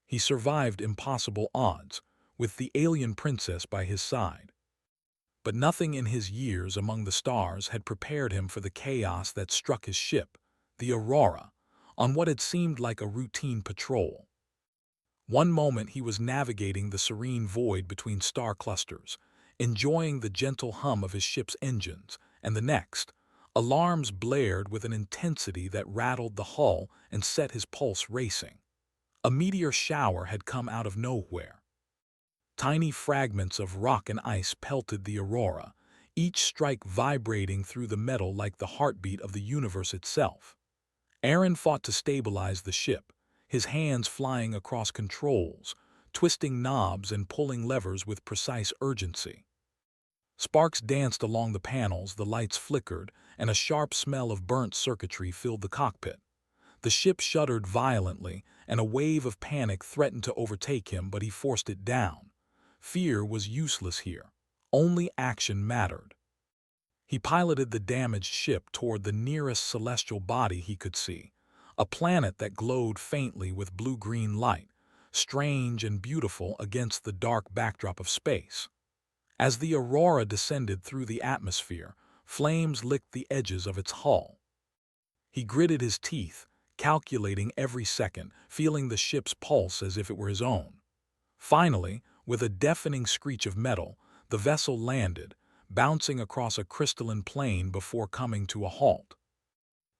He survived impossible odds, with the alien princess by his side. But nothing in his years among the stars had prepared him for the chaos that struck his ship, the Aurora, on what had seemed like a routine patrol. One moment he was navigating the serene void between star clusters, enjoying the gentle hum of his ship's engines, and the next, alarms blared with an intensity that rattled the hull and set his pulse racing. A meteor shower had come out of nowhere. Tiny fragments of rock and ice pelted the Aurora, each strike vibrating through the metal like the heartbeat of the universe itself. Aaron fought to stabilize the ship, his hands flying across controls, twisting knobs and pulling levers with precise urgency. Sparks danced along the panels, the lights flickered, and a sharp smell of burnt circuitry filled the cockpit. The ship shuddered violently, and a wave of panic threatened to overtake him, but he forced it down. Fear was useless here. Only action mattered. He piloted the damaged ship toward the nearest celestial body he could see, a planet that glowed faintly with blue-green light, strange and beautiful against the dark backdrop of space. As the Aurora descended through the atmosphere, flames licked the edges of its hull. He gritted his teeth, calculating every second, feeling the ship's pulse as if it were his own. Finally, with a deafening screech of metal, the vessel landed, bouncing across a crystalline plain before coming to a halt.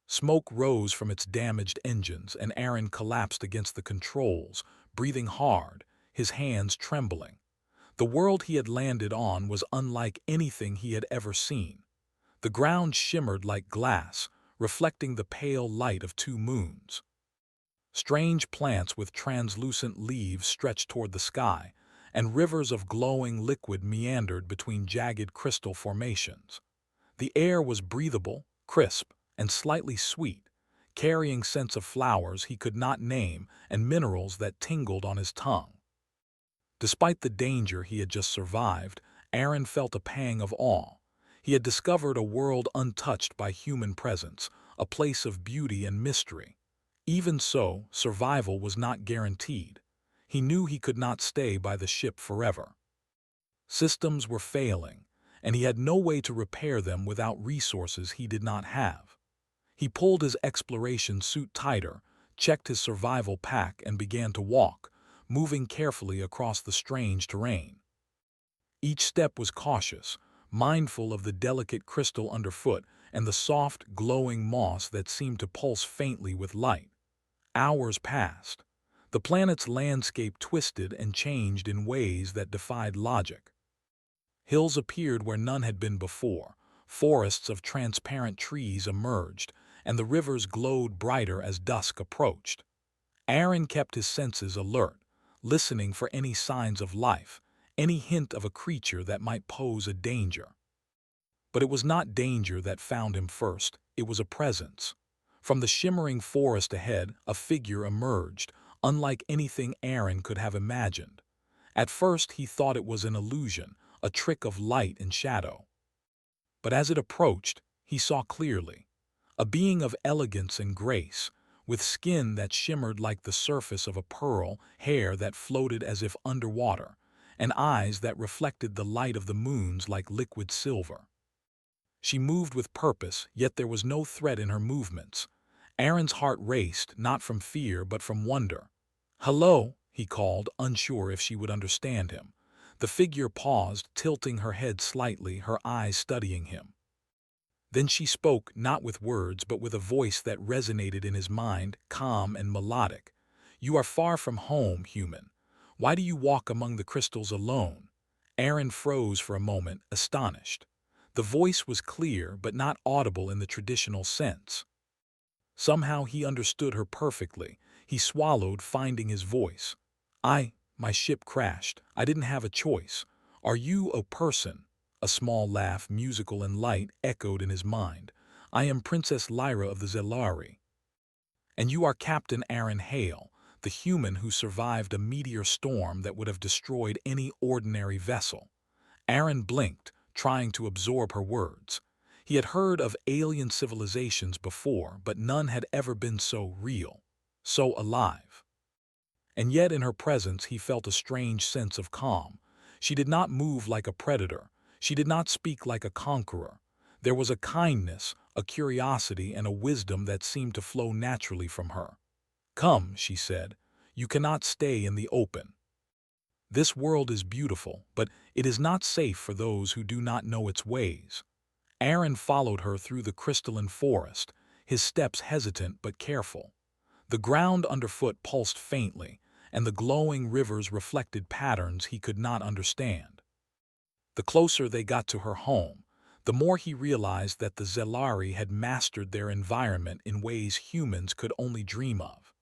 Smoke rose from its damaged engines, and Aaron collapsed against the controls, breathing hard, his hands trembling. The world he had landed on was unlike anything he had ever seen. The ground shimmered like glass, reflecting the pale light of two moons. Strange plants with translucent leaves stretched toward the sky, and rivers of glowing liquid meandered between jagged crystal formations. The air was breathable, crisp, and slightly sweet, carrying scents of flowers he could not name and minerals that tingled on his tongue. Despite the danger he had just survived, Aaron felt a pang of awe. He had discovered a world untouched by human presence, a place of beauty and mystery. Even so, survival was not guaranteed. He knew he could not stay by the ship forever. Systems were failing, and he had no way to repair them without resources he did not have. He pulled his exploration suit tighter, checked his survival pack, and began to walk, moving carefully across the strange terrain. Each step was cautious, mindful of the delicate crystal underfoot and the soft, glowing moss that seemed to pulse faintly with light. Hours passed. The planet's landscape twisted and changed in ways that defied logic. Hills appeared where none had been before, forests of transparent trees emerged, and the rivers glowed brighter as dusk approached. Aaron kept his senses alert, listening for any signs of life, any hint of a creature that might pose a danger. But it was not danger that found him first, it was a presence. From the shimmering forest ahead, a figure emerged, unlike anything Aaron could have imagined. At first he thought it was an illusion, a trick of light and shadow. But as it approached, he saw clearly. A being of elegance and grace, with skin that shimmered like the surface of a pearl, hair that floated as if underwater, and eyes that reflected the light of the moons like liquid silver. She moved with purpose, yet there was no threat in her movements. Aaron's heart raced, not from fear but from wonder. "Hello," he called, unsure if she would understand him. The figure paused, tilting her head slightly, her eyes studying him. Then she spoke, not with words but with a voice that resonated in his mind, calm and melodic. "You are far from home, human. Why do you walk among the crystals alone?" Aaron froze for a moment, astonished. The voice was clear but not audible in the traditional sense. Somehow he understood her perfectly. He swallowed, finding his voice. My ship crashed. I didn't have a choice. Are you a person?" A small laugh, musical and light, echoed in his mind. "I am Princess Lyra of the Zelari. And you are Captain Aaron Hale, the human who survived a meteor storm that would have destroyed any ordinary vessel." Aaron blinked, trying to absorb her words. He had heard of alien civilizations before, but none had ever been so real, so alive. and yet in her presence he felt a strange sense of calm. She did not move like a predator. She did not speak like a conqueror. There was a kindness, a curiosity, and a wisdom that seemed to flow naturally from her. "Come," she said, "you cannot stay in the open. This world is beautiful, but it is not safe for those who do not know its ways." Aaron followed her through the crystalline forest, his steps hesitant but careful. The ground underfoot pulsed faintly, and the glowing rivers reflected patterns he could not understand. The closer they got to her home, the more he realized that the Zelari had mastered their environment in ways humans could only dream of.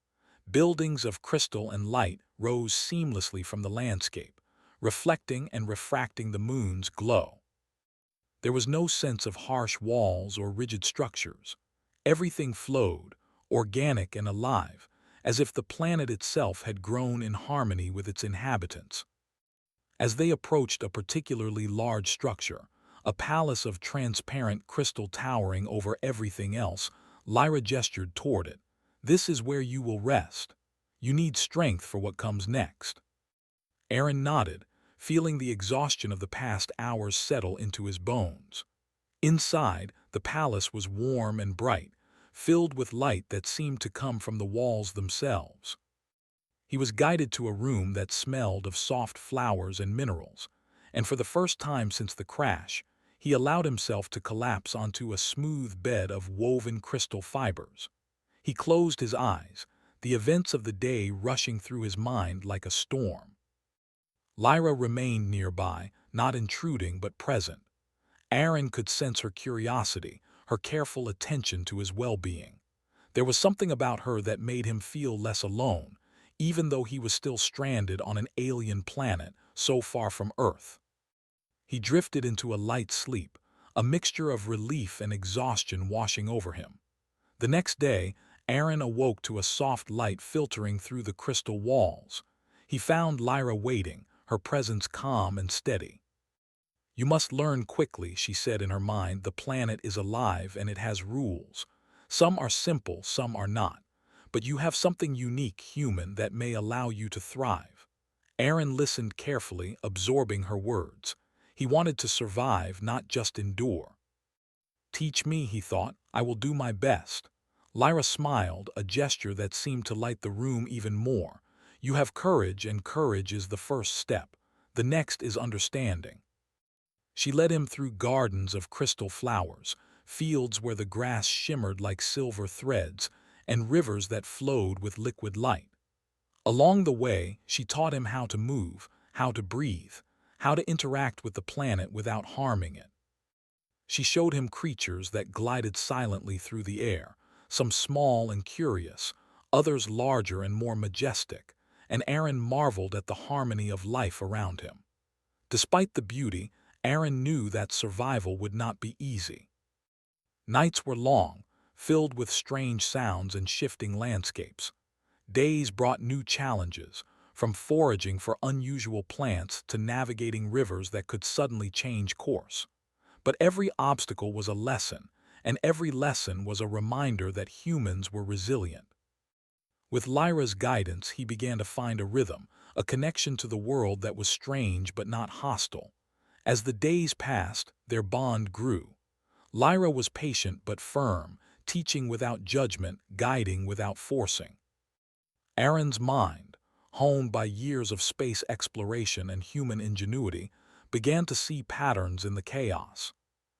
Buildings of crystal and light rose seamlessly from the landscape, reflecting and refracting the moon's glow. There was no sense of harsh walls or rigid structures. Everything flowed, organic and alive, as if the planet itself had grown in harmony with its inhabitants. As they approached a particularly large structure, a palace of transparent crystal towering over everything else, Lyra gestured toward it. "This is where you will rest. You need strength for what comes next." Aaron nodded, feeling the exhaustion of the past hours settle into his bones. Inside, the palace was warm and bright, filled with light that seemed to come from the walls themselves. He was guided to a room that smelled of soft flowers and minerals, and for the first time since the crash, he allowed himself to collapse onto a smooth bed of woven crystal fibers. He closed his eyes, the events of the day rushing through his mind like a storm. Lyra remained nearby, not intruding but present. Aaron could sense her curiosity, her careful attention to his well-being. There was something about her that made him feel less alone, even though he was still stranded on an alien planet so far from Earth. He drifted into a light sleep, a mixture of relief and exhaustion washing over him. The next day, Aaron awoke to a soft light filtering through the crystal walls. He found Lyra waiting, her presence calm and steady. "You must learn quickly," she said in her mind. "The planet is alive and it has rules. Some are simple, some are not. But you have something unique, human, that may allow you to thrive." Aaron listened carefully, absorbing her words. He wanted to survive, not just endure. "Teach me," he thought. "I will do my best." Lyra smiled, a gesture that seemed to light the room even more. "You have courage, and courage is the first step. The next is understanding." She led him through gardens of crystal flowers, fields where the grass shimmered like silver threads, and rivers that flowed with liquid light. Along the way, she taught him how to move, how to breathe, how to interact with the planet without harming it. She showed him creatures that glided silently through the air, some small and curious, others larger and more majestic, and Aaron marveled at the harmony of life around him. Despite the beauty, Aaron knew that survival would not be easy. Nights were long, filled with strange sounds and shifting landscapes. Days brought new challenges, from foraging for unusual plants to navigating rivers that could suddenly change course. But every obstacle was a lesson, and every lesson was a reminder that humans were resilient. With Lyra's guidance, he began to find a rhythm, a connection to the world that was strange but not hostile. As the days passed, their bond grew. Lyra was patient but firm, teaching without judgment, guiding without forcing. Aaron's mind, honed by years of space exploration and human ingenuity, began to see patterns in the chaos.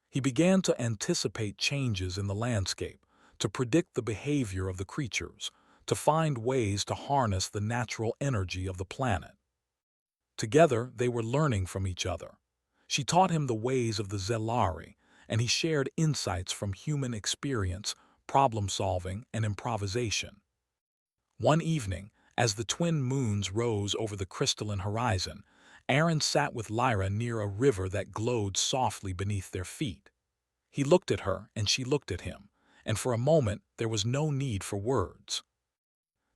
He began to anticipate changes in the landscape, to predict the behavior of the creatures, to find ways to harness the natural energy of the planet. Together, they were learning from each other. She taught him the ways of the Zelari, and he shared insights from human experience, problem-solving, and improvisation. One evening, as the twin moons rose over the crystalline horizon, Aaron sat with Lyra near a river that glowed softly beneath their feet. He looked at her, and she looked at him, and for a moment there was no need for words.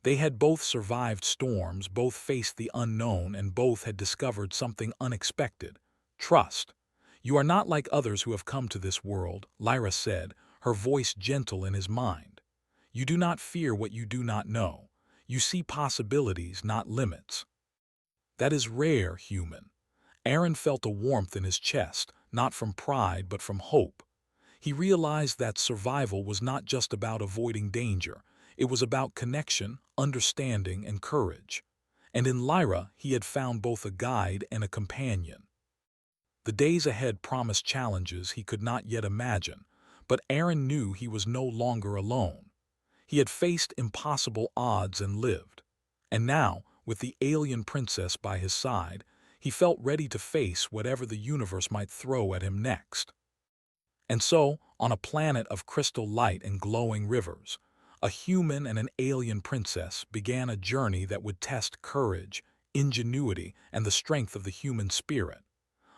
They had both survived storms, both faced the unknown, and both had discovered something unexpected: trust. "You are not like others who have come to this world," Lyra said, her voice gentle in his mind. "You do not fear what you do not know. You see possibilities, not limits. That is rare, human. Aaron felt a warmth in his chest, not from pride but from hope. He realized that survival was not just about avoiding danger. It was about connection, understanding, and courage. And in Lyra, he had found both a guide and a companion. The days ahead promised challenges he could not yet imagine, but Aaron knew he was no longer alone. He had faced impossible odds and lived. And now, with the alien princess by his side, he felt ready to face whatever the universe might throw at him next. And so, on a planet of crystal light and glowing rivers, a human and an alien princess began a journey that would test courage, ingenuity, and the strength of the human spirit.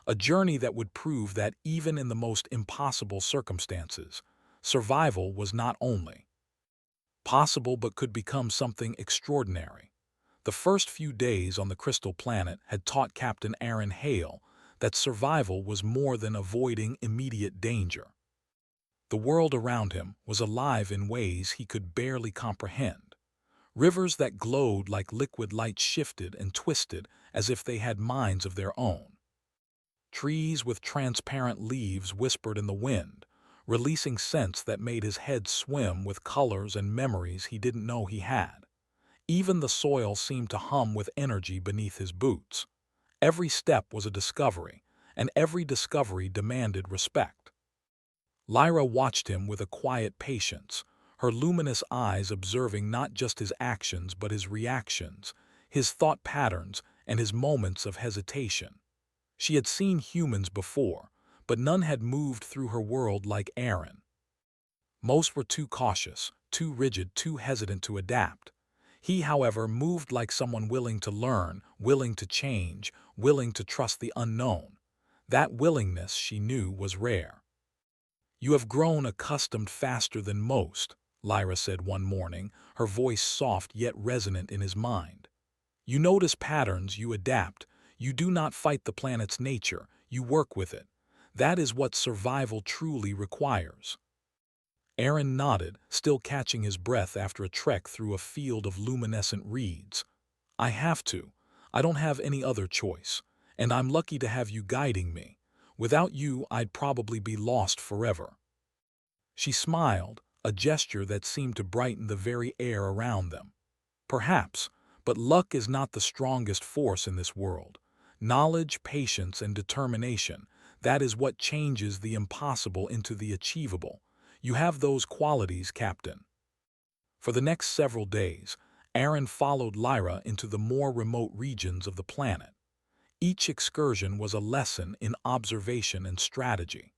A journey that would prove that even in the most impossible circumstances, survival was not only possible but could become something extraordinary. The first few days on the crystal planet had taught Captain Aaron Hale that survival was more than avoiding immediate danger. The world around him was alive in ways he could barely comprehend. Rivers that glowed like liquid light shifted and twisted as if they had minds of their own. Trees with transparent leaves whispered in the wind, releasing scents that made his head swim with colors and memories he didn't know he had. Even the soil seemed to hum with energy beneath his boots. Every step was a discovery, and every discovery demanded respect. Lyra watched him with a quiet patience, her luminous eyes observing not just his actions but his reactions, his thought patterns, and his moments of hesitation. She had seen humans before, but none had moved through her world like Aaron. Most were too cautious, too rigid, too hesitant to adapt. He, however, moved like someone willing to learn, willing to change, willing to trust the unknown. That willingness, she knew, was rare. "You have grown accustomed faster than most," Lyra said one morning, her voice soft yet resonant in his mind. "You notice patterns, you adapt. You do not fight the planet's nature, you work with it. That is what survival truly requires." Aaron nodded, still catching his breath after a trek through a field of luminescent reeds. "I have to. I don't have any other choice. And I'm lucky to have you guiding me. Without you, I'd probably be lost forever." She smiled, a gesture that seemed to brighten the very air around them. "Perhaps, but luck is not the strongest force in this world. Knowledge, patience, and determination, that is what changes the impossible into the achievable. You have those qualities, Captain." For the next several days, Aaron followed Lyra into the more remote regions of the planet. Each excursion was a lesson in observation and strategy.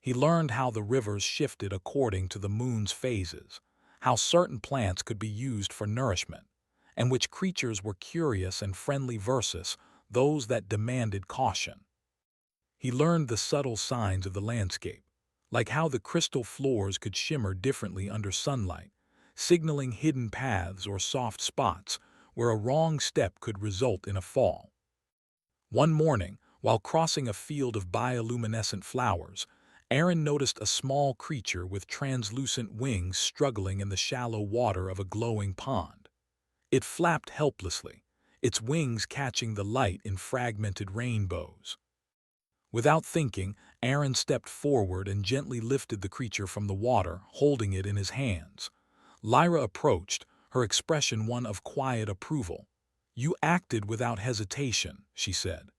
He learned how the rivers shifted according to the moon's phases, how certain plants could be used for nourishment, and which creatures were curious and friendly versus those that demanded caution. He learned the subtle signs of the landscape, like how the crystal floors could shimmer differently under sunlight, signaling hidden paths or soft spots where a wrong step could result in a fall. One morning, while crossing a field of bioluminescent flowers, Aaron noticed a small creature with translucent wings struggling in the shallow water of a glowing pond. It flapped helplessly, its wings catching the light in fragmented rainbows. Without thinking, Aaron stepped forward and gently lifted the creature from the water, holding it in his hands. Lyra approached, her expression one of quiet approval. "You acted without hesitation," she said.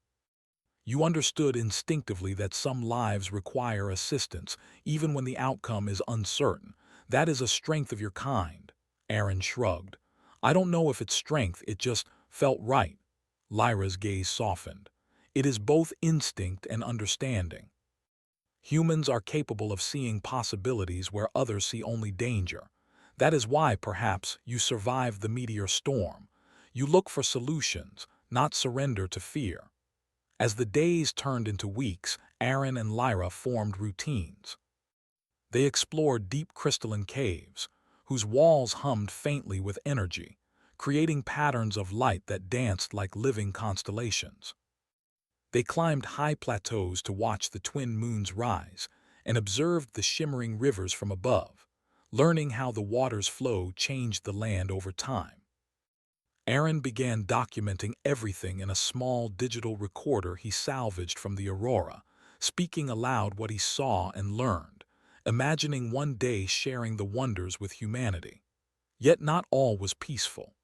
"You understood instinctively that some lives require assistance, even when the outcome is uncertain. That is a strength of your kind." Aaron shrugged. "I don't know if it's strength, it just felt right." Lyra's gaze softened. "It is both instinct and understanding. Humans are capable of seeing possibilities where others see only danger. That is why, perhaps, you survived the meteor storm. You look for solutions, not surrender to fear." As the days turned into weeks, Aaron and Lyra formed routines. They explored deep crystalline caves, whose walls hummed faintly with energy, creating patterns of light that danced like living constellations. They climbed high plateaus to watch the twin moons rise and observed the shimmering rivers from above, learning how the water's flow changed the land over time. Aaron began documenting everything in a small digital recorder he salvaged from the Aurora, speaking aloud what he saw and learned, imagining one day sharing the wonders with humanity. Yet not all was peaceful.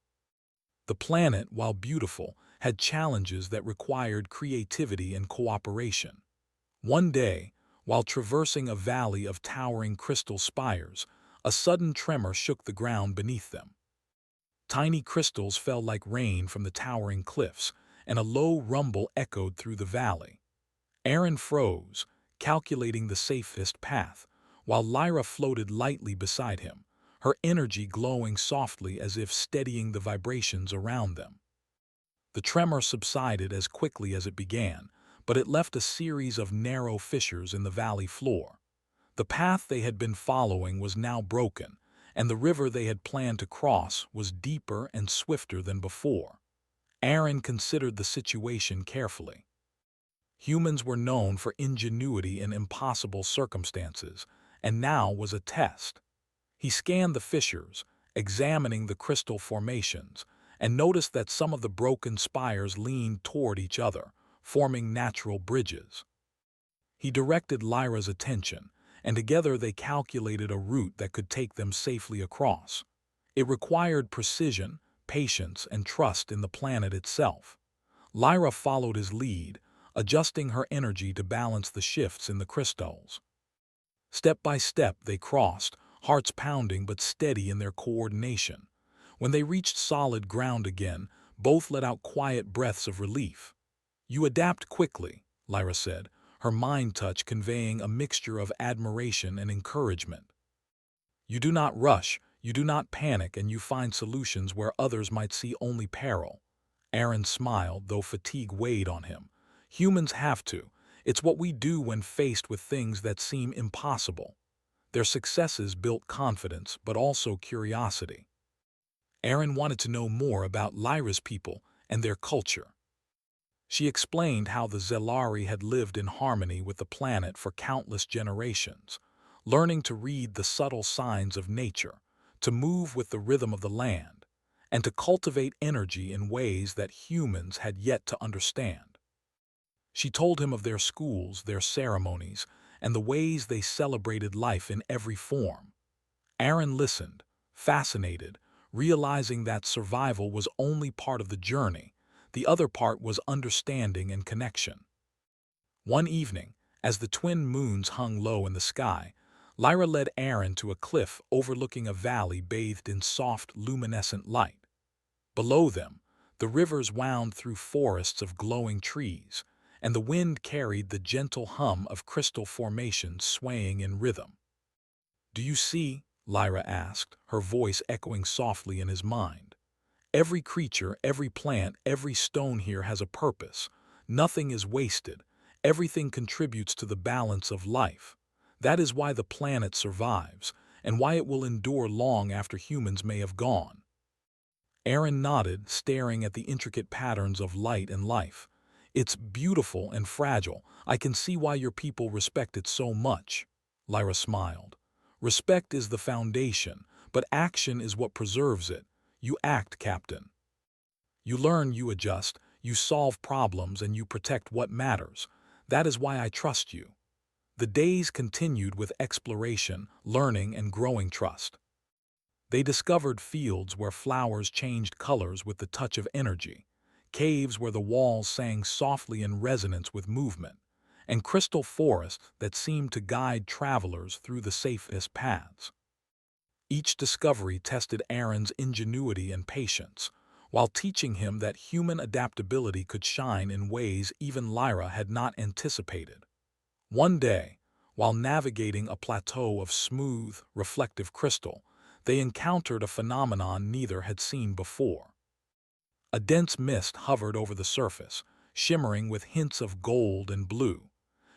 The planet, while beautiful, had challenges that required creativity and cooperation. One day, while traversing a valley of towering crystal spires, a sudden tremor shook the ground beneath them. Tiny crystals fell like rain from the towering cliffs, and a low rumble echoed through the valley. Aaron froze, calculating the safest path, while Lyra floated lightly beside him, her energy glowing softly as if steadying the vibrations around them. The tremor subsided as quickly as it began, but it left a series of narrow fissures in the valley floor. The path they had been following was now broken, and the river they had planned to cross was deeper and swifter than before. Aaron considered the situation carefully. Humans were known for ingenuity in impossible circumstances, and now was a test. He scanned the fissures, examining the crystal formations, and noticed that some of the broken spires leaned toward each other, forming natural bridges. He directed Lyra's attention, and together they calculated a route that could take them safely across. It required precision, patience, and trust in the planet itself. Lyra followed his lead, adjusting her energy to balance the shifts in the crystals. Step by step they crossed, hearts pounding but steady in their coordination. When they reached solid ground again, both let out quiet breaths of relief. "You adapt quickly," Lyra said, her mind touch conveying a mixture of admiration and encouragement. "You do not rush, you do not panic, and you find solutions where others might see only peril." Aaron smiled, though fatigue weighed on him. "Humans have to. It's what we do when faced with things that seem impossible." Their successes built confidence, but also curiosity. Aaron wanted to know more about Lyra's people and their culture. She explained how the Zelari had lived in harmony with the planet for countless generations, learning to read the subtle signs of nature, to move with the rhythm of the land, and to cultivate energy in ways that humans had yet to understand. She told him of their schools, their ceremonies, and the ways they celebrated life in every form. Aaron listened, fascinated, realizing that survival was only part of the journey. The other part was understanding and connection. One evening, as the twin moons hung low in the sky, Lyra led Aaron to a cliff overlooking a valley bathed in soft, luminescent light. Below them, the rivers wound through forests of glowing trees, and the wind carried the gentle hum of crystal formations swaying in rhythm. "Do you see?" Lyra asked, her voice echoing softly in his mind. "Every creature, every plant, every stone here has a purpose. Nothing is wasted. Everything contributes to the balance of life. That is why the planet survives, and why it will endure long after humans may have gone." Aaron nodded, staring at the intricate patterns of light and life. "It's beautiful and fragile. I can see why your people respect it so much." Lyra smiled. "Respect is the foundation, but action is what preserves it. You act, Captain. You learn, you adjust, you solve problems, and you protect what matters. That is why I trust you." The days continued with exploration, learning, and growing trust. They discovered fields where flowers changed colors with the touch of energy, caves where the walls sang softly in resonance with movement, and crystal forests that seemed to guide travelers through the safest paths. Each discovery tested Aaron's ingenuity and patience, while teaching him that human adaptability could shine in ways even Lyra had not anticipated. One day, while navigating a plateau of smooth, reflective crystal, they encountered a phenomenon neither had seen before. A dense mist hovered over the surface, shimmering with hints of gold and blue.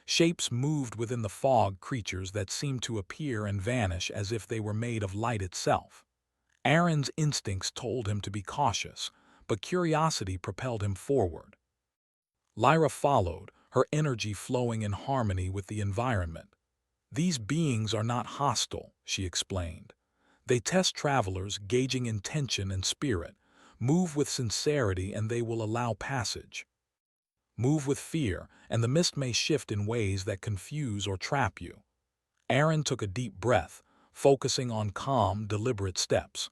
Shapes moved within the fog, creatures that seemed to appear and vanish as if they were made of light itself. Aaron's instincts told him to be cautious, but curiosity propelled him forward. Lyra followed, her energy flowing in harmony with the environment. "These beings are not hostile," she explained. "They test travelers, gauging intention and spirit, Move with sincerity and they will allow passage. Move with fear, and the mist may shift in ways that confuse or trap you. Aaron took a deep breath, focusing on calm, deliberate steps.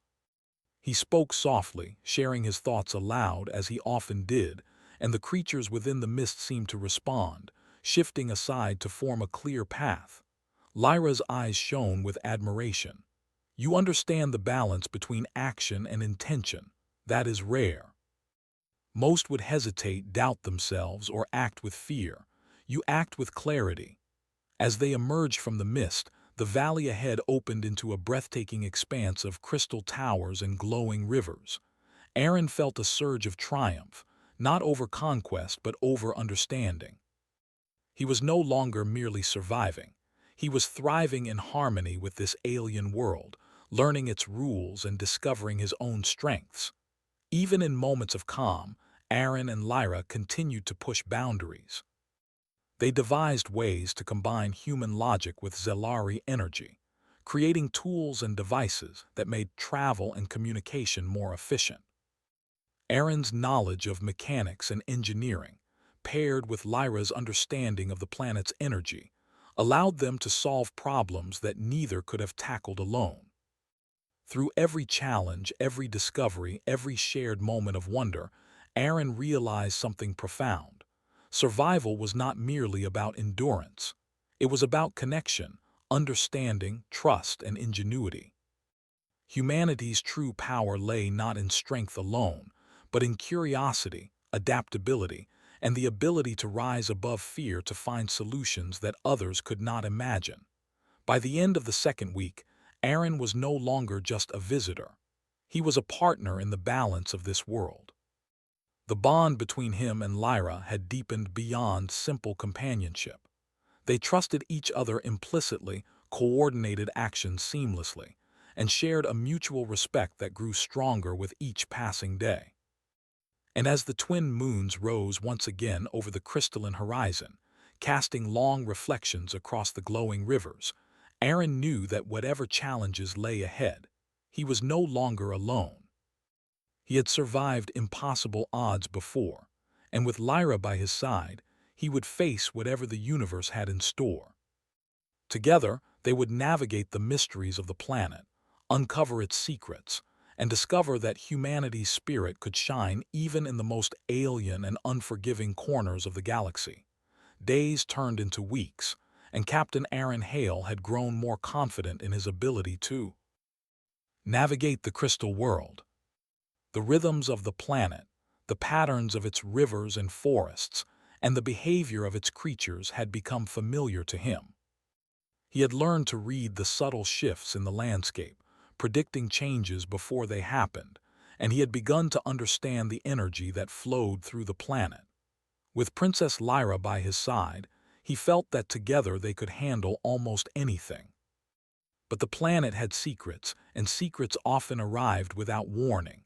He spoke softly, sharing his thoughts aloud as he often did, and the creatures within the mist seemed to respond, shifting aside to form a clear path. Lyra's eyes shone with admiration. You understand the balance between action and intention. That is rare. Most would hesitate, doubt themselves, or act with fear. You act with clarity. As they emerged from the mist, the valley ahead opened into a breathtaking expanse of crystal towers and glowing rivers. Aaron felt a surge of triumph, not over conquest but over understanding. He was no longer merely surviving. He was thriving in harmony with this alien world, learning its rules and discovering his own strengths. Even in moments of calm, Aaron and Lyra continued to push boundaries. They devised ways to combine human logic with Zelari energy, creating tools and devices that made travel and communication more efficient. Aaron's knowledge of mechanics and engineering, paired with Lyra's understanding of the planet's energy, allowed them to solve problems that neither could have tackled alone. Through every challenge, every discovery, every shared moment of wonder, Aaron realized something profound. Survival was not merely about endurance. It was about connection, understanding, trust, and ingenuity. Humanity's true power lay not in strength alone, but in curiosity, adaptability, and the ability to rise above fear to find solutions that others could not imagine. By the end of the second week, Aaron was no longer just a visitor. He was a partner in the balance of this world. The bond between him and Lyra had deepened beyond simple companionship. They trusted each other implicitly, coordinated actions seamlessly, and shared a mutual respect that grew stronger with each passing day. And as the twin moons rose once again over the crystalline horizon, casting long reflections across the glowing rivers, Aaron knew that whatever challenges lay ahead, he was no longer alone. He had survived impossible odds before, and with Lyra by his side, he would face whatever the universe had in store. Together, they would navigate the mysteries of the planet, uncover its secrets, and discover that humanity's spirit could shine even in the most alien and unforgiving corners of the galaxy. Days turned into weeks, and Captain Aaron Hale had grown more confident in his ability to navigate the crystal world. The rhythms of the planet, the patterns of its rivers and forests, and the behavior of its creatures had become familiar to him. He had learned to read the subtle shifts in the landscape, predicting changes before they happened, and he had begun to understand the energy that flowed through the planet. With Princess Lyra by his side, he felt that together they could handle almost anything. But the planet had secrets, and secrets often arrived without warning.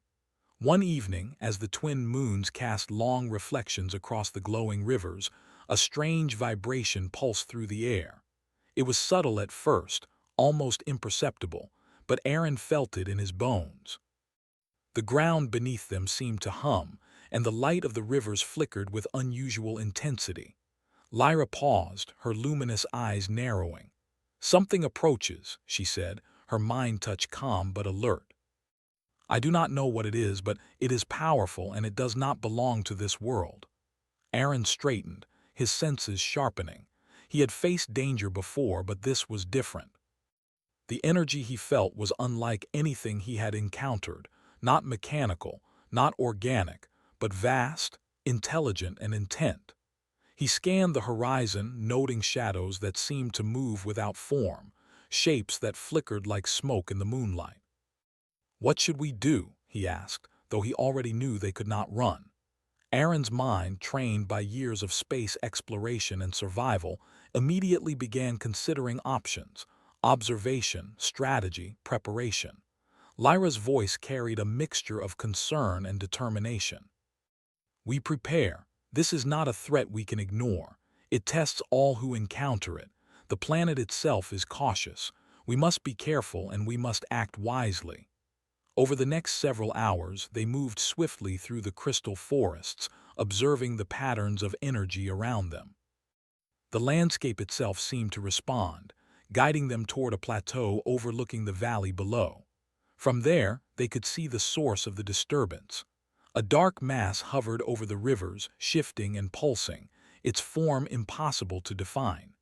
One evening, as the twin moons cast long reflections across the glowing rivers, a strange vibration pulsed through the air. It was subtle at first, almost imperceptible, but Aaron felt it in his bones. The ground beneath them seemed to hum, and the light of the rivers flickered with unusual intensity. Lyra paused, her luminous eyes narrowing. "Something approaches," she said, her mind touch calm but alert. "I do not know what it is, but it is powerful and it does not belong to this world." Aaron straightened, his senses sharpening. He had faced danger before, but this was different. The energy he felt was unlike anything he had encountered, not mechanical, not organic, but vast, intelligent, and intent. He scanned the horizon, noting shadows that seemed to move without form, shapes that flickered like smoke in the moonlight. "What should we do?" he asked, though he already knew they could not run. Aaron's mind, trained by years of space exploration and survival, immediately began considering options: observation, strategy, preparation. Lyra's voice carried a mixture of concern and determination. "We prepare. This is not a threat we can ignore. It tests all who encounter it. The planet itself is cautious. We must be careful and we must act wisely." Over the next several hours, they moved swiftly through the crystal forests, observing the patterns of energy around them. The landscape itself seemed to respond, guiding them toward a plateau overlooking the valley below. From there, they could see the source of the disturbance. A dark mass hovered over the rivers, shifting and pulsing, its form impossible to define.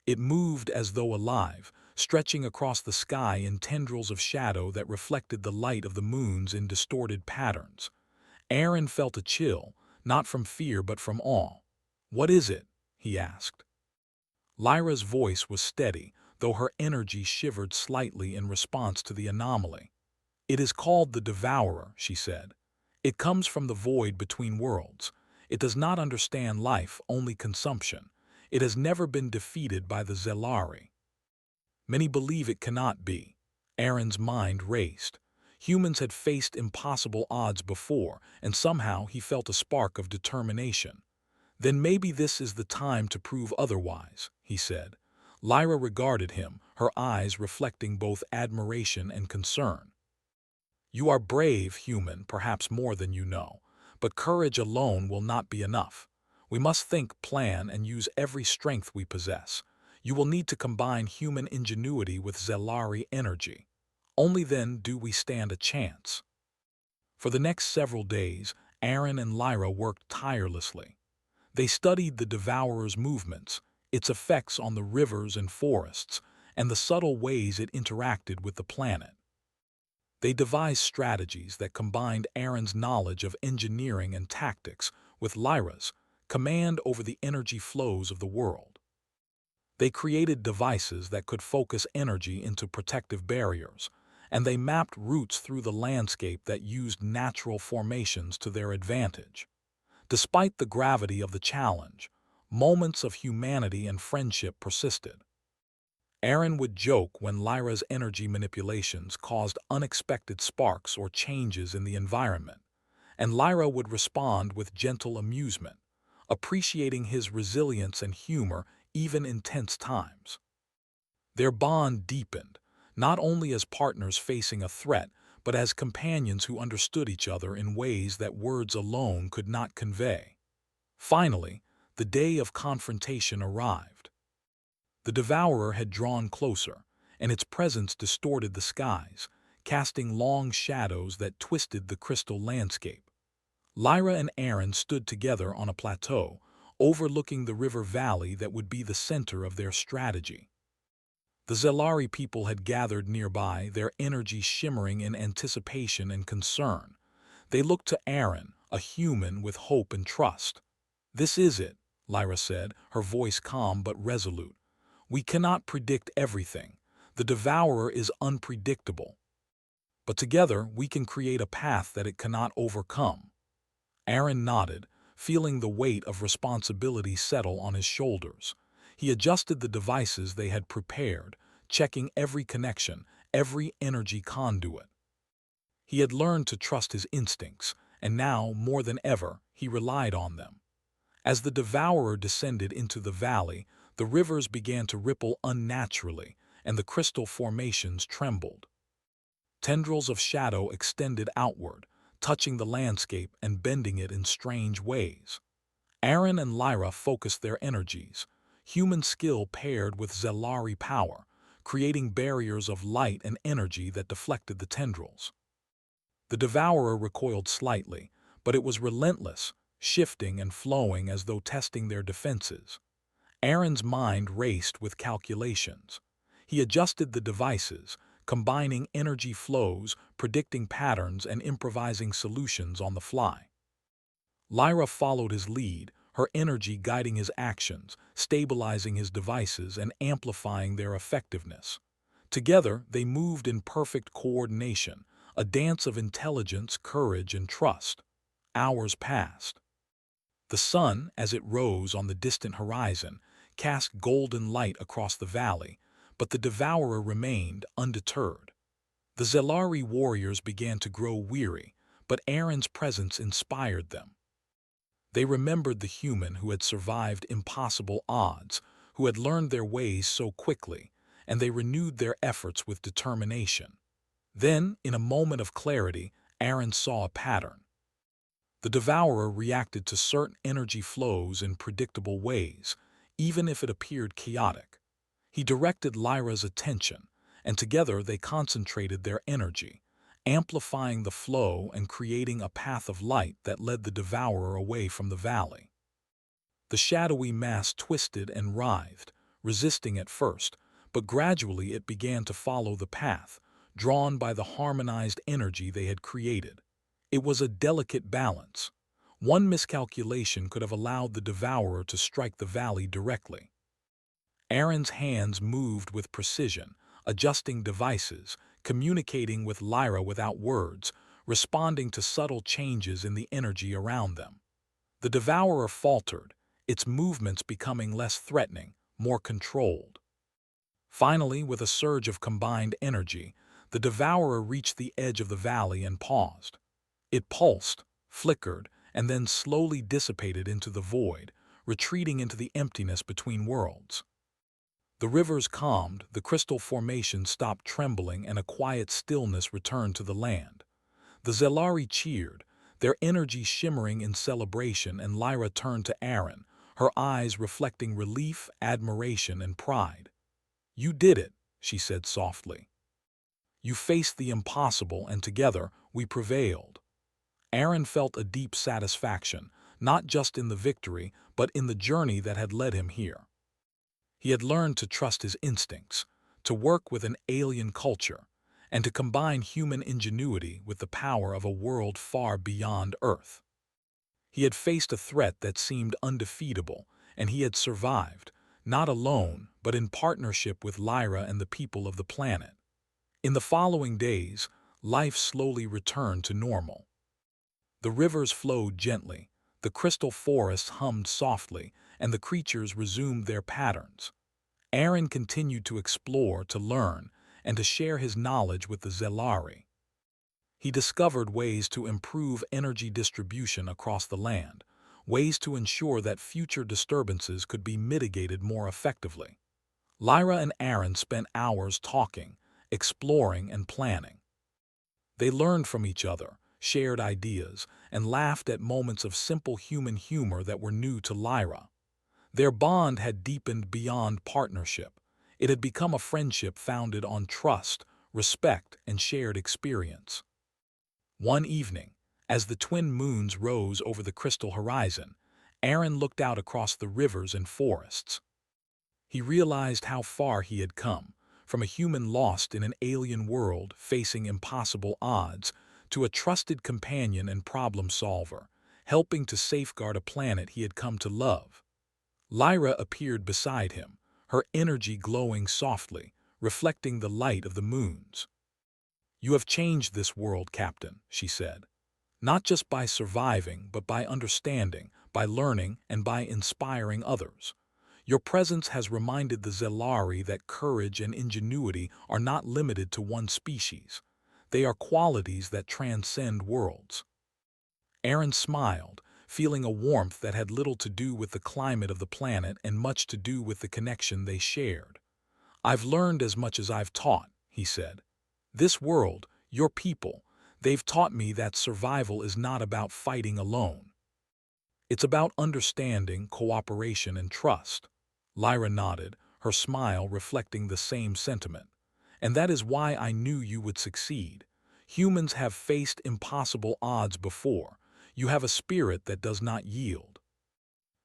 It moved as though alive, stretching across the sky in tendrils of shadow that reflected the light of the moons in distorted patterns. Aaron felt a chill, not from fear but from awe. "What is it?" he asked. Lyra's voice was steady, though her energy shivered slightly in response to the anomaly. "It is called the Devourer," she said. "It comes from the void between worlds. It does not understand life, only consumption. It has never been defeated by the Zelari." Many believe it cannot be. Aaron's mind raced. Humans had faced impossible odds before, and somehow he felt a spark of determination. "Then maybe this is the time to prove otherwise," he said. Lyra regarded him, her eyes reflecting both admiration and concern. "You are brave, human, perhaps more than you know. But courage alone will not be enough. We must think, plan, and use every strength we possess. You will need to combine human ingenuity with Zelari energy. Only then do we stand a chance." For the next several days, Aaron and Lyra worked tirelessly. They studied the Devourer's movements, its effects on the rivers and forests, and the subtle ways it interacted with the planet. They devised strategies that combined Aaron's knowledge of engineering and tactics with Lyra's command over the energy flows of the world. They created devices that could focus energy into protective barriers, and they mapped routes through the landscape that used natural formations to their advantage. Despite the gravity of the challenge, moments of humanity and friendship persisted. Aaron would joke when Lyra's energy manipulations caused unexpected sparks or changes in the environment, and Lyra would respond with gentle amusement, appreciating his resilience and humor even in tense times. Their bond deepened, not only as partners facing a threat, but as companions who understood each other in ways that words alone could not convey. Finally, the day of confrontation arrived. The Devourer had drawn closer, and its presence distorted the skies, casting long shadows that twisted the crystal landscape. Lyra and Aaron stood together on a plateau, overlooking the river valley that would be the center of their strategy. The Zelari people had gathered nearby, their energy shimmering in anticipation and concern. They looked to Aaron, a human with hope and trust. "This is it," Lyra said, her voice calm but resolute. "We cannot predict everything. The Devourer is unpredictable. But together we can create a path that it cannot overcome." Aaron nodded, feeling the weight of responsibility settle on his shoulders. He adjusted the devices they had prepared, checking every connection, every energy conduit. He had learned to trust his instincts, and now, more than ever, he relied on them. As the Devourer descended into the valley, the rivers began to ripple unnaturally, and the crystal formations trembled. Tendrils of shadow extended outward, touching the landscape and bending it in strange ways. Aaron and Lyra focused their energies, human skill paired with Zelari power, creating barriers of light and energy that deflected the tendrils. The Devourer recoiled slightly, but it was relentless, shifting and flowing as though testing their defenses. Aaron's mind raced with calculations. He adjusted the devices, combining energy flows, predicting patterns, and improvising solutions on the fly. Lyra followed his lead, her energy guiding his actions, stabilizing his devices, and amplifying their effectiveness. Together, they moved in perfect coordination, a dance of intelligence, courage, and trust. Hours passed. The sun, as it rose on the distant horizon, cast golden light across the valley, but the Devourer remained undeterred. The Zelari warriors began to grow weary, but Aaron's presence inspired them. They remembered the human who had survived impossible odds, who had learned their ways so quickly, and they renewed their efforts with determination. Then, in a moment of clarity, Aaron saw a pattern. The devourer reacted to certain energy flows in predictable ways, even if it appeared chaotic. He directed Lyra's attention, and together they concentrated their energy, amplifying the flow and creating a path of light that led the devourer away from the valley. The shadowy mass twisted and writhed, resisting at first, but gradually it began to follow the path, drawn by the harmonized energy they had created. It was a delicate balance. One miscalculation could have allowed the devourer to strike the valley directly. Aaron's hands moved with precision, adjusting devices, communicating with Lyra without words, responding to subtle changes in the energy around them. The devourer faltered, its movements becoming less threatening, more controlled. Finally, with a surge of combined energy, the devourer reached the edge of the valley and paused. It pulsed, flickered, and then slowly dissipated into the void, retreating into the emptiness between worlds. The rivers calmed, the crystal formation stopped trembling, and a quiet stillness returned to the land. The Zelari cheered, their energy shimmering in celebration, and Lyra turned to Aaron, her eyes reflecting relief, admiration, and pride. "You did it," she said softly. "You faced the impossible, and together we prevailed." Aaron felt a deep satisfaction, not just in the victory, but in the journey that had led him here. He had learned to trust his instincts, to work with an alien culture, and to combine human ingenuity with the power of a world far beyond Earth. He had faced a threat that seemed undefeatable, and he had survived, not alone, but in partnership with Lyra and the people of the planet. In the following days, life slowly returned to normal. The rivers flowed gently, the crystal forests hummed softly, and the creatures resumed their patterns. Aaron continued to explore, to learn, and to share his knowledge with the Zelari. He discovered ways to improve energy distribution across the land, ways to ensure that future disturbances could be mitigated more effectively. Lyra and Aaron spent hours talking, exploring, and planning. They learned from each other, shared ideas, and laughed at moments of simple human humor that were new to Lyra. Their bond had deepened beyond partnership. It had become a friendship founded on trust, respect, and shared experience. One evening, as the twin moons rose over the crystal horizon, Aaron looked out across the rivers and forests. He realized how far he had come, from a human lost in an alien world facing impossible odds, to a trusted companion and problem solver, helping to safeguard a planet he had come to love. Lyra appeared beside him, her energy glowing softly, reflecting the light of the moons. "You have changed this world, Captain," she said. "Not just by surviving, but by understanding, by learning, and by inspiring others. Your presence has reminded the Zelari that courage and ingenuity are not limited to one species. They are qualities that transcend worlds." Aaron smiled, feeling a warmth that had little to do with the climate of the planet and much to do with the connection they shared. "I've learned as much as I've taught," he said. "This world, your people, they've taught me that survival is not about fighting alone. It's about understanding, cooperation, and trust." Lyra nodded, her smile reflecting the same sentiment. "And that is why I knew you would succeed. Humans have faced impossible odds before. You have a spirit that does not yield.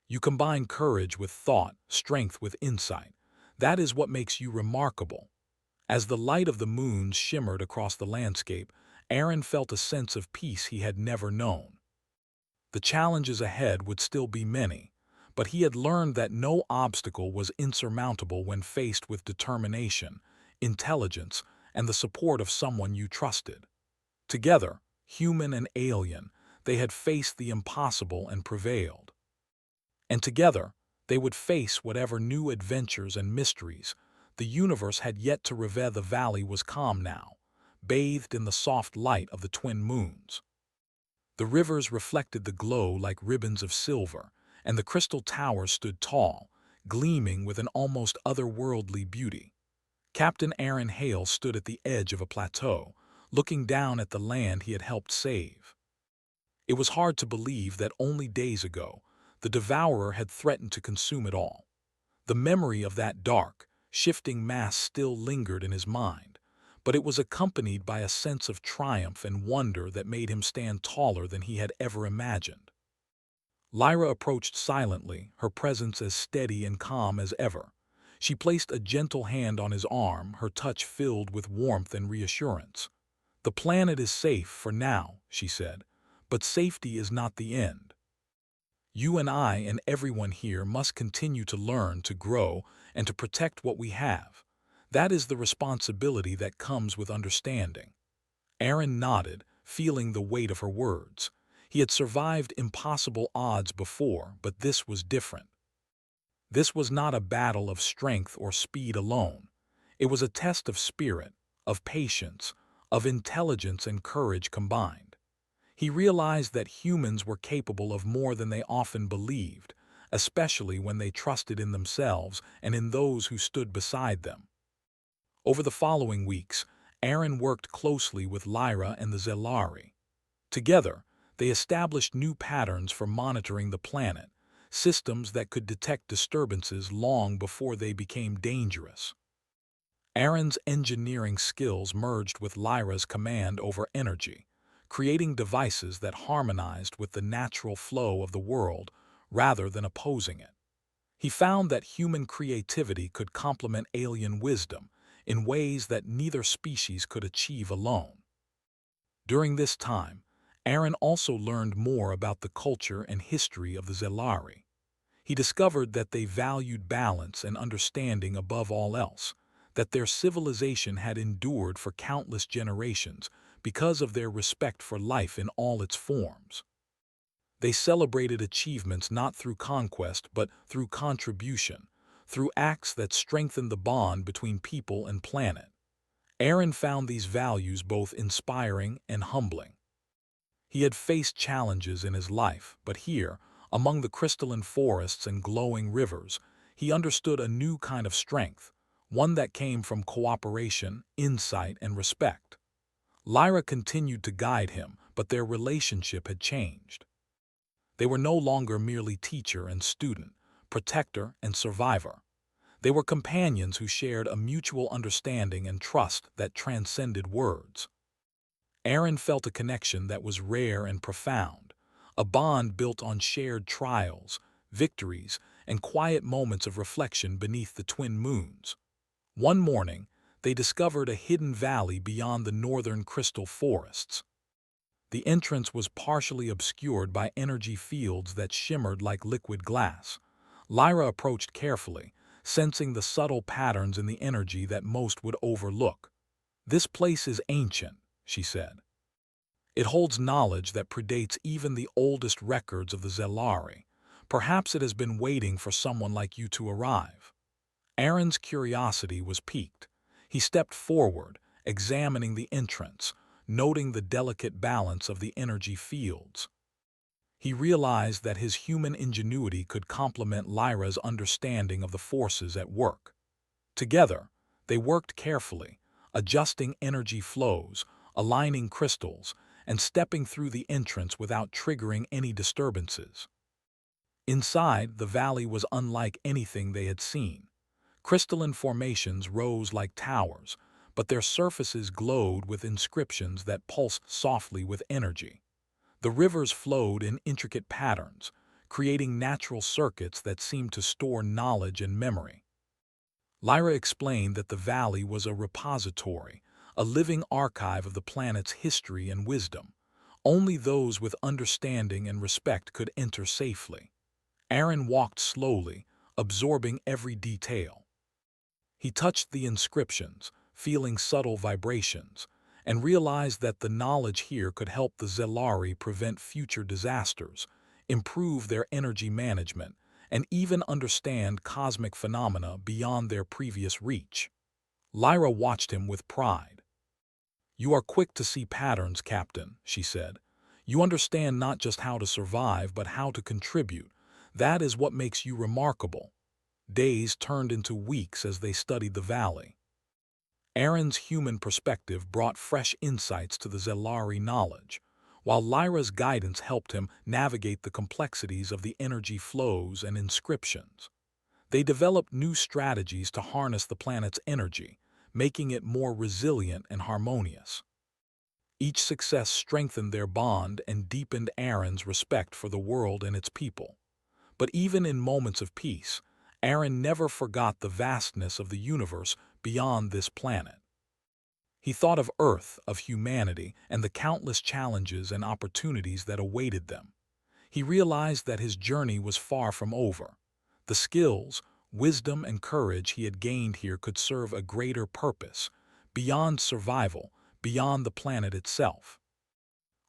You combine courage with thought, strength with insight. That is what makes you remarkable." As the light of the moons shimmered across the landscape, Aaron felt a sense of peace he had never known. The challenges ahead would still be many, but he had learned that no obstacle was insurmountable when faced with determination, intelligence, and the support of someone you trusted. Together, human and alien, they had faced the impossible and prevailed. And together, they would face whatever new adventures and mysteries. The universe had yet to reveal. The valley was calm now, bathed in the soft light of the twin moons. The rivers reflected the glow like ribbons of silver, and the crystal towers stood tall, gleaming with an almost otherworldly beauty. Captain Aaron Hale stood at the edge of a plateau, looking down at the land he had helped save. It was hard to believe that only days ago, the devourer had threatened to consume it all. The memory of that dark, shifting mass still lingered in his mind, but it was accompanied by a sense of triumph and wonder that made him stand taller than he had ever imagined. Lyra approached silently, her presence as steady and calm as ever. She placed a gentle hand on his arm, her touch filled with warmth and reassurance. "The planet is safe for now," she said, "but safety is not the end. You and I and everyone here must continue to learn, to grow, and to protect what we have. That is the responsibility that comes with understanding." Aaron nodded, feeling the weight of her words. He had survived impossible odds before, but this was different. This was not a battle of strength or speed alone. It was a test of spirit, of patience, of intelligence and courage combined. He realized that humans were capable of more than they often believed, especially when they trusted in themselves and in those who stood beside them. Over the following weeks, Aaron worked closely with Lyra and the Zelari. Together, they established new patterns for monitoring the planet, systems that could detect disturbances long before they became dangerous. Aaron's engineering skills merged with Lyra's command over energy, creating devices that harmonized with the natural flow of the world rather than opposing it. He found that human creativity could complement alien wisdom in ways that neither species could achieve alone. During this time, Aaron also learned more about the culture and history of the Zelari. He discovered that they valued balance and understanding above all else, that their civilization had endured for countless generations because of their respect for life in all its forms. They celebrated achievements not through conquest but through contribution, through acts that strengthened the bond between people and planet. Aaron found these values both inspiring and humbling. He had faced challenges in his life, but here, among the crystalline forests and glowing rivers, he understood a new kind of strength, one that came from cooperation, insight, and respect. Lyra continued to guide him, but their relationship had changed. They were no longer merely teacher and student, protector and survivor. They were companions who shared a mutual understanding and trust that transcended words. Aaron felt a connection that was rare and profound, a bond built on shared trials, victories, and quiet moments of reflection beneath the twin moons. One morning, they discovered a hidden valley beyond the northern crystal forests. The entrance was partially obscured by energy fields that shimmered like liquid glass. Lyra approached carefully, sensing the subtle patterns in the energy that most would overlook. "This place is ancient," she said. "It holds knowledge that predates even the oldest records of the Zelari. Perhaps it has been waiting for someone like you to arrive." Aaron's curiosity was piqued. He stepped forward, examining the entrance, noting the delicate balance of the energy fields. He realized that his human ingenuity could complement Lyra's understanding of the forces at work. Together, they worked carefully, adjusting energy flows, aligning crystals, and stepping through the entrance without triggering any disturbances. Inside, the valley was unlike anything they had seen. Crystalline formations rose like towers, but their surfaces glowed with inscriptions that pulsed softly with energy. The rivers flowed in intricate patterns, creating natural circuits that seemed to store knowledge and memory. Lyra explained that the valley was a repository, a living archive of the planet's history and wisdom. Only those with understanding and respect could enter safely. Aaron walked slowly, absorbing every detail. He touched the inscriptions, feeling subtle vibrations, and realized that the knowledge here could help the Zelari prevent future disasters, improve their energy management, and even understand cosmic phenomena beyond their previous reach. Lyra watched him with pride. "You are quick to see patterns, Captain," she said. "You understand not just how to survive, but how to contribute. That is what makes you remarkable." Days turned into weeks as they studied the valley. Aaron's human perspective brought fresh insights to the Zelari knowledge, while Lyra's guidance helped him navigate the complexities of the energy flows and inscriptions. They developed new strategies to harness the planet's energy, making it more resilient and harmonious. Each success strengthened their bond and deepened Aaron's respect for the world and its people. But even in moments of peace, Aaron never forgot the vastness of the universe beyond this planet. He thought of Earth, of humanity, and the countless challenges and opportunities that awaited them. He realized that his journey was far from over. The skills, wisdom, and courage he had gained here could serve a greater purpose, beyond survival, beyond the planet itself.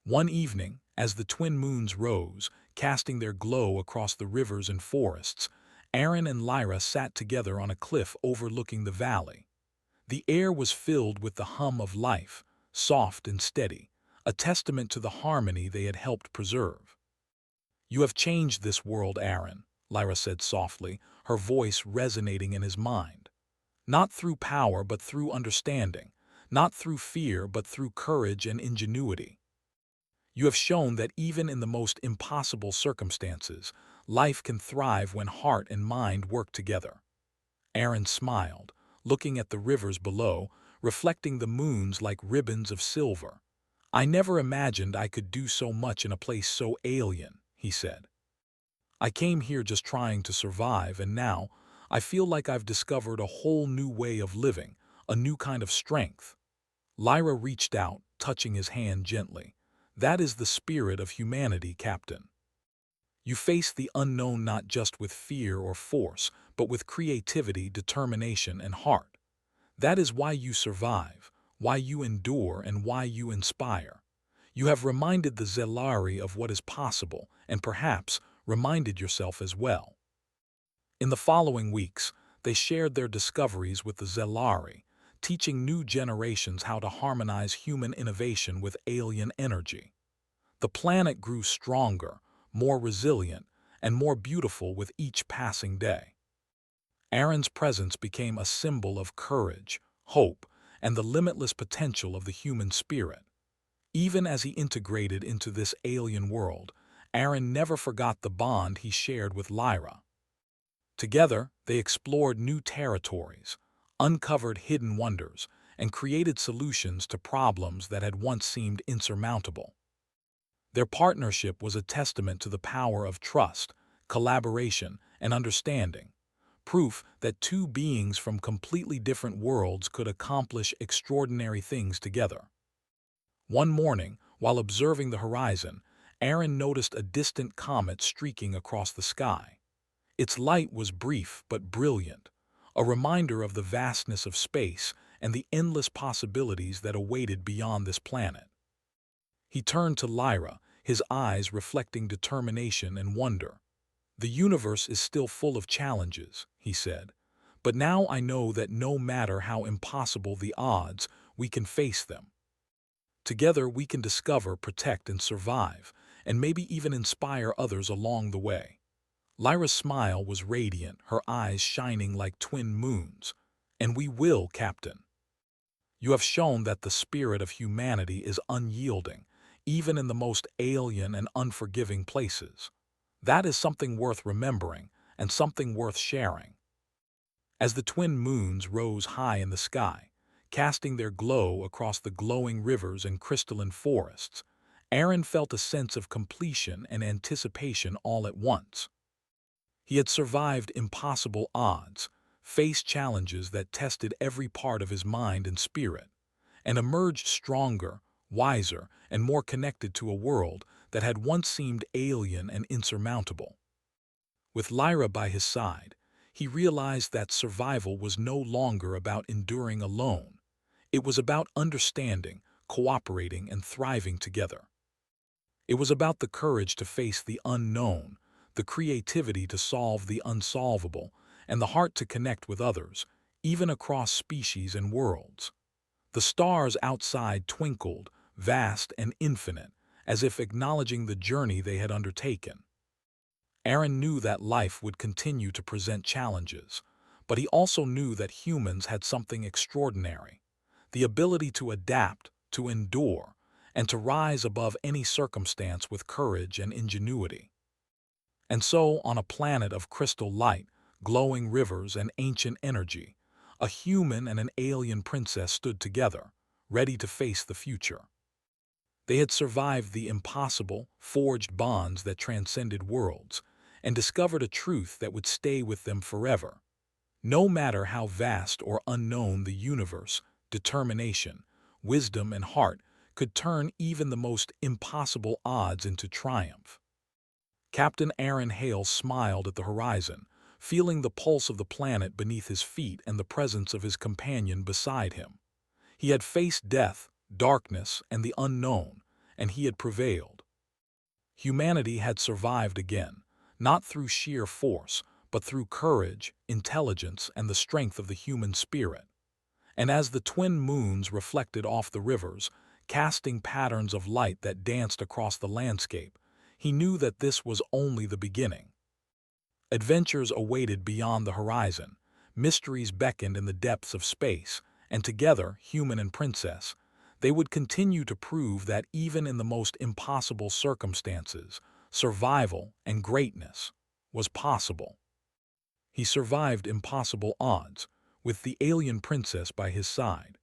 One evening, as the twin moons rose, casting their glow across the rivers and forests, Aaron and Lyra sat together on a cliff overlooking the valley. The air was filled with the hum of life, soft and steady, a testament to the harmony they had helped preserve. "You have changed this world, Aaron," Lyra said softly, her voice resonating in his mind. "Not through power but through understanding, not through fear but through courage and ingenuity. You have shown that even in the most impossible circumstances, life can thrive when heart and mind work together." Aaron smiled, looking at the rivers below, reflecting the moons like ribbons of silver. "I never imagined I could do so much in a place so alien," he said. "I came here just trying to survive, and now I feel like I've discovered a whole new way of living, a new kind of strength." Lyra reached out, touching his hand gently. "That is the spirit of humanity, Captain. You face the unknown not just with fear or force, but with creativity, determination, and heart. That is why you survive, why you endure, and why you inspire. You have reminded the Zelari of what is possible, and perhaps reminded yourself as well." In the following weeks, they shared their discoveries with the Zelari, teaching new generations how to harmonize human innovation with alien energy. The planet grew stronger, more resilient, and more beautiful with each passing day. Aaron's presence became a symbol of courage, hope, and the limitless potential of the human spirit. Even as he integrated into this alien world, Aaron never forgot the bond he shared with Lyra. Together, they explored new territories, uncovered hidden wonders, and created solutions to problems that had once seemed insurmountable. Their partnership was a testament to the power of trust, collaboration, and understanding, proof that two beings from completely different worlds could accomplish extraordinary things together. One morning, while observing the horizon, Aaron noticed a distant comet streaking across the sky. Its light was brief but brilliant, a reminder of the vastness of space and the endless possibilities that awaited beyond this planet. He turned to Lyra, his eyes reflecting determination and wonder. "The universe is still full of challenges," he said, "but now I know that no matter how impossible the odds, we can face them. Together we can discover, protect, and survive, and maybe even inspire others along the way." Lyra's smile was radiant, her eyes shining like twin moons. "And we will, Captain. You have shown that the spirit of humanity is unyielding, even in the most alien and unforgiving places. That is something worth remembering and something worth sharing." As the twin moons rose high in the sky, casting their glow across the glowing rivers and crystalline forests, Aaron felt a sense of completion and anticipation all at once. He had survived impossible odds, faced challenges that tested every part of his mind and spirit, and emerged stronger, wiser, and more connected to a world that had once seemed alien and insurmountable. With Lyra by his side, he realized that survival was no longer about enduring alone. It was about understanding, cooperating, and thriving together. It was about the courage to face the unknown, the creativity to solve the unsolvable, and the heart to connect with others, even across species and worlds. The stars outside twinkled, vast and infinite, as if acknowledging the journey they had undertaken. Aaron knew that life would continue to present challenges, but he also knew that humans had something extraordinary. the ability to adapt, to endure, and to rise above any circumstance with courage and ingenuity. And so, on a planet of crystal light, glowing rivers, and ancient energy, a human and an alien princess stood together, ready to face the future. They had survived the impossible, forged bonds that transcended worlds, and discovered a truth that would stay with them forever. No matter how vast or unknown the universe, determination, wisdom, and heart could turn even the most impossible odds into triumph. Captain Aaron Hale smiled at the horizon, feeling the pulse of the planet beneath his feet and the presence of his companion beside him. He had faced death, darkness, and the unknown, and he had prevailed. Humanity had survived again, not through sheer force, but through courage, intelligence, and the strength of the human spirit. And as the twin moons reflected off the rivers, casting patterns of light that danced across the landscape, he knew that this was only the beginning. Adventures awaited beyond the horizon, mysteries beckoned in the depths of space, and together, human and princess, they would continue to prove that even in the most impossible circumstances, survival and greatness was possible. He survived impossible odds, with the alien princess by his side,